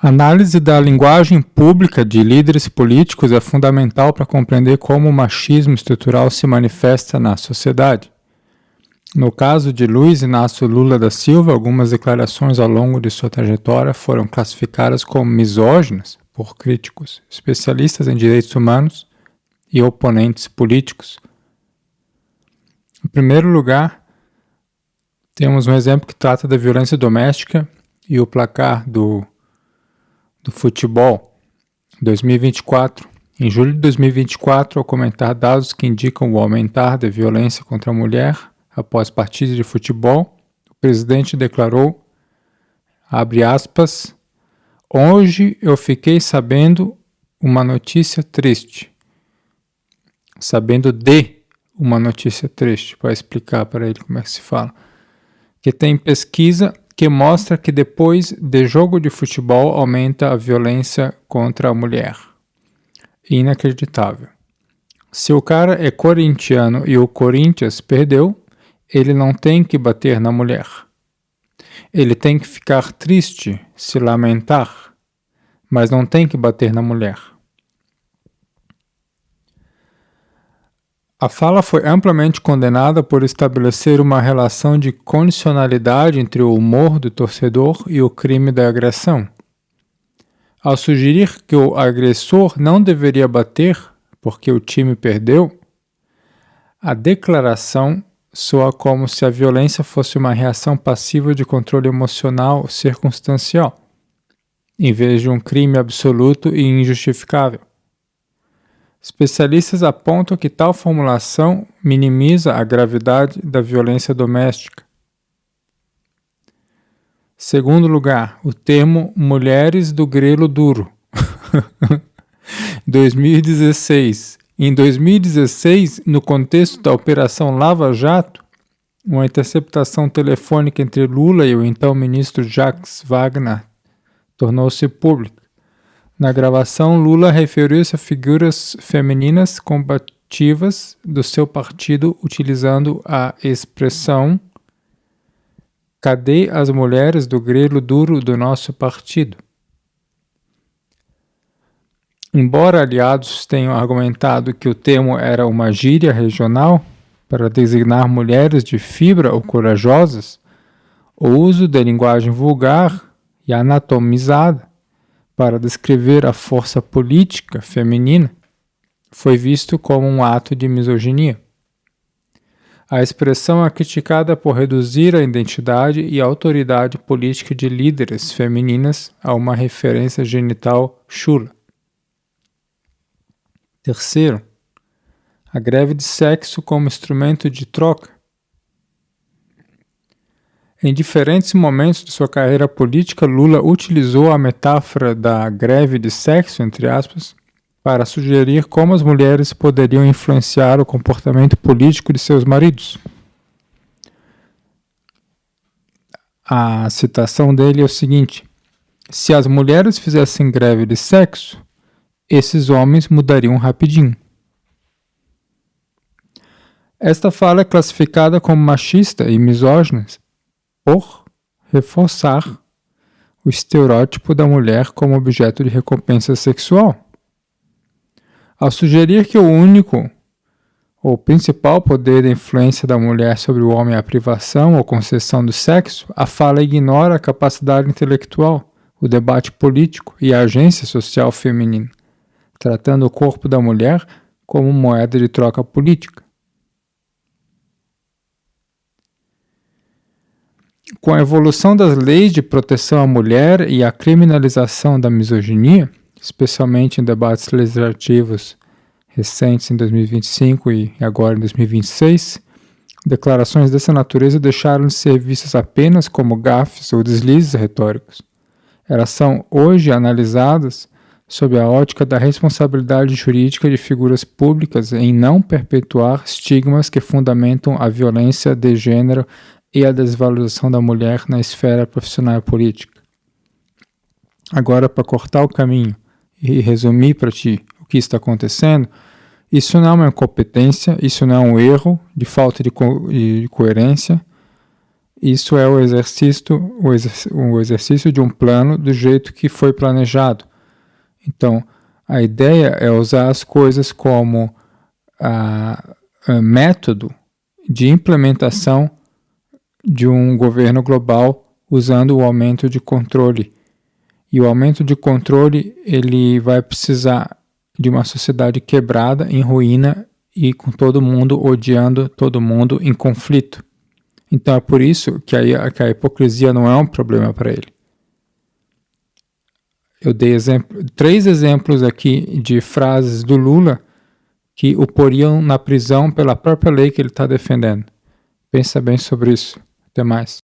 A análise da linguagem pública de líderes políticos é fundamental para compreender como o machismo estrutural se manifesta na sociedade. No caso de Luiz Inácio Lula da Silva, algumas declarações ao longo de sua trajetória foram classificadas como misóginas por críticos, especialistas em direitos humanos e oponentes políticos. Em primeiro lugar, temos um exemplo que trata da violência doméstica e o placar do futebol 2024. Em julho de 2024, ao comentar dados que indicam o aumentar da violência contra a mulher após partidas de futebol, o presidente declarou, abre aspas, hoje eu fiquei sabendo uma notícia triste. Sabendo de uma notícia triste, para explicar para ele como é que se fala. Que tem pesquisa que mostra que depois de jogo de futebol aumenta a violência contra a mulher. Inacreditável. Se o cara é corintiano e o Corinthians perdeu, ele não tem que bater na mulher. Ele tem que ficar triste, se lamentar, mas não tem que bater na mulher. A fala foi amplamente condenada por estabelecer uma relação de condicionalidade entre o humor do torcedor e o crime da agressão. Ao sugerir que o agressor não deveria bater porque o time perdeu, a declaração soa como se a violência fosse uma reação passiva de controle emocional circunstancial, em vez de um crime absoluto e injustificável. Especialistas apontam que tal formulação minimiza a gravidade da violência doméstica. Segundo lugar, o termo Mulheres do Grelo Duro. 2016. Em 2016, no contexto da Operação Lava Jato, uma interceptação telefônica entre Lula e o então ministro Jacques Wagner tornou-se pública. Na gravação, Lula referiu-se a figuras femininas combativas do seu partido utilizando a expressão "Cadê as mulheres do grelo duro do nosso partido?". Embora aliados tenham argumentado que o termo era uma gíria regional para designar mulheres de fibra ou corajosas, o uso da linguagem vulgar e anatomizada para descrever a força política feminina, foi visto como um ato de misoginia. A expressão é criticada por reduzir a identidade e a autoridade política de líderes femininas a uma referência genital chula. Terceiro, a greve de sexo como instrumento de troca. Em diferentes momentos de sua carreira política, Lula utilizou a metáfora da greve de sexo, entre aspas, para sugerir como as mulheres poderiam influenciar o comportamento político de seus maridos. A citação dele é o seguinte: se as mulheres fizessem greve de sexo, esses homens mudariam rapidinho. Esta fala é classificada como machista e misógina por reforçar o estereótipo da mulher como objeto de recompensa sexual. Ao sugerir que o único ou principal poder de influência da mulher sobre o homem é a privação ou concessão do sexo, a fala ignora a capacidade intelectual, o debate político e a agência social feminina, tratando o corpo da mulher como moeda de troca política. Com a evolução das leis de proteção à mulher e a criminalização da misoginia, especialmente em debates legislativos recentes em 2025 e agora em 2026, declarações dessa natureza deixaram de ser vistas apenas como gafes ou deslizes retóricos. Elas são hoje analisadas sob a ótica da responsabilidade jurídica de figuras públicas em não perpetuar estigmas que fundamentam a violência de gênero e a desvalorização da mulher na esfera profissional e política. Agora, para cortar o caminho e resumir para ti o que está acontecendo, isso não é uma incompetência, isso não é um erro de falta de coerência, isso é o exercício de um plano do jeito que foi planejado. Então, a ideia é usar as coisas como método de implementação de um governo global usando o aumento de controle. E o aumento de controle, ele vai precisar de uma sociedade quebrada, em ruína e com todo mundo odiando todo mundo em conflito. Então é por isso que a hipocrisia não é um problema para ele. Eu dei 3 exemplos aqui de frases do Lula que o poriam na prisão pela própria lei que ele está defendendo. Pensa bem sobre isso. Até mais.